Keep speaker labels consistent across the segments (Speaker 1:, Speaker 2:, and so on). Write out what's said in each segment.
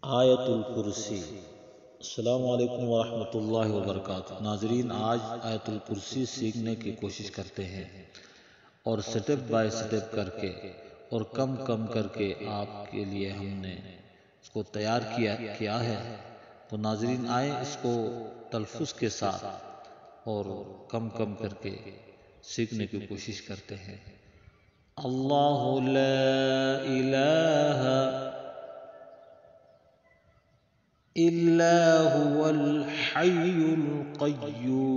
Speaker 1: आयतुल कुर्सी। अस्सलामु अलैकुम वरहमतुल्लाहि वबरकातुहू। नाजरीन, आज आयतुल कुर्सी सीखने की कोशिश करते हैं और स्टेप बाय स्टेप करके और कम कम करके आपके लिए हमने इसको तैयार किया है। तो नाजरीन, आए इसको तलफ़ुज़ के साथ और कम कम करके सीखने की कोशिश करते हैं। अल्लाहु ला इलाहा इल्ला हुवल हय्युल क़य्यूम।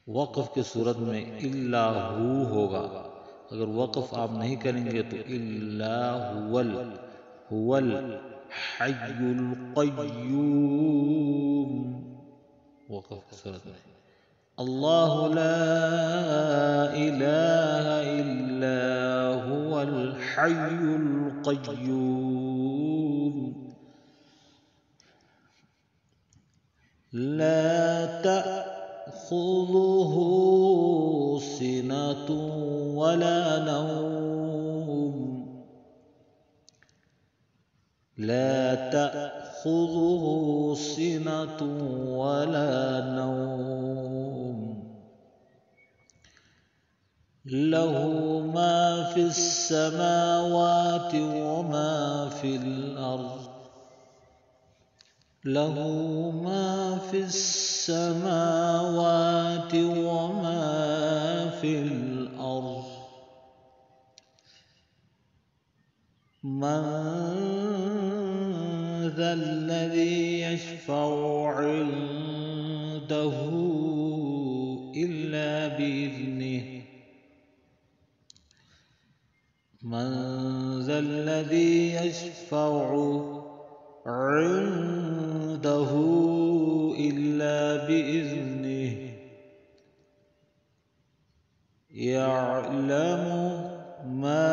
Speaker 1: वक़फ़ की सूरत में इल्ला हु होगा। अगर वक़फ़ आप नहीं करेंगे तो इल्ला हुवल हय्युल क़य्यूम। वक़फ़ की सूरत में अल्लाहु ला इलाहा इल्ला हुवल हय्युल क़य्यूम। ला तअख़ुज़ुहु सिनतुन वला नौम। ला तअख़ुज़ुहु सिनतुन वला नौम। लहू मा फिस समावाति व मा फिल अर्ज़। लहू मा फिस समावाति व मा फिल अर्ज़। मन ज़ल्लज़ी यशफ़अु इंदहु इल्ला बिइज़्निहि। मन ज़ल्लज़ी यशफ़अु इंदहु इल्ला बिइज़्निहि। यअलमु मा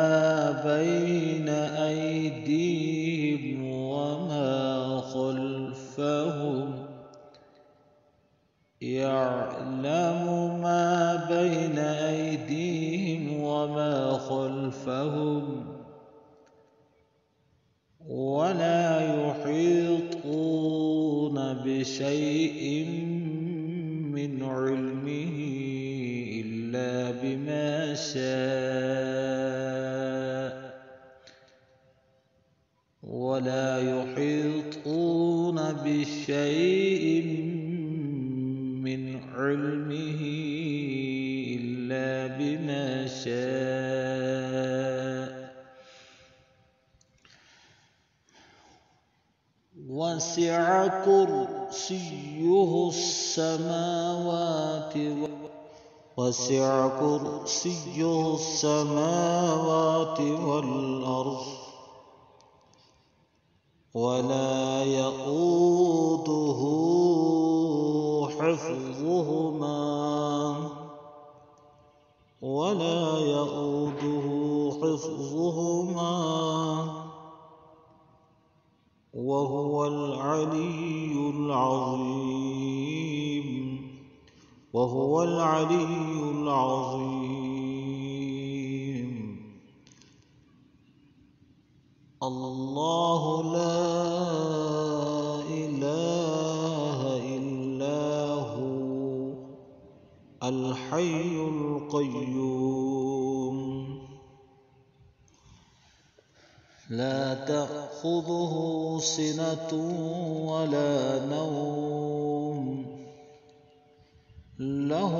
Speaker 1: बैन अयदीहिम व मा ख़ल्फ़हुम। यअलमु मा बैन अयदीहिम व मा ख़ल्फ़हुम वला युहीतून बिशैइन मिन इल्मिही इल्ला बिमा शाअ। वला युहीतून बिशैइन मिन इल्मिही इल्ला बिमा शाअ। वसिअ कुर्सियुहु السماوات والأرض ولا يؤوده حفظهما وهو العلي العظيم. الله لا إله إلا هو الحي القيوم. لا تأخذه سنة ولا نوم. له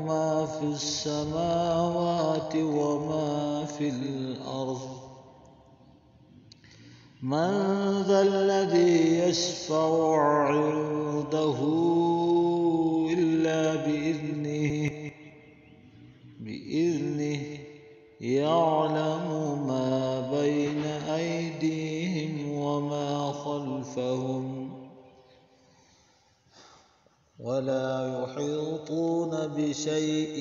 Speaker 1: ما في السماوات وما في الأرض. من ذا الذي يشفع عنده إلا بإذنه. يعلم ما بين أيديهم وما خلفهم ولا يحيطون بشيء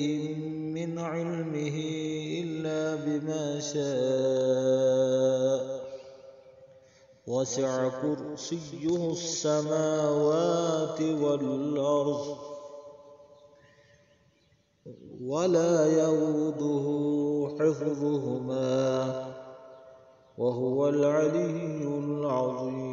Speaker 1: من علمه إلا بما شاء. وسع كرسيه السماوات والأرض ولا يؤوده حفظهما वहुवल अलिय्युल अज़ीम।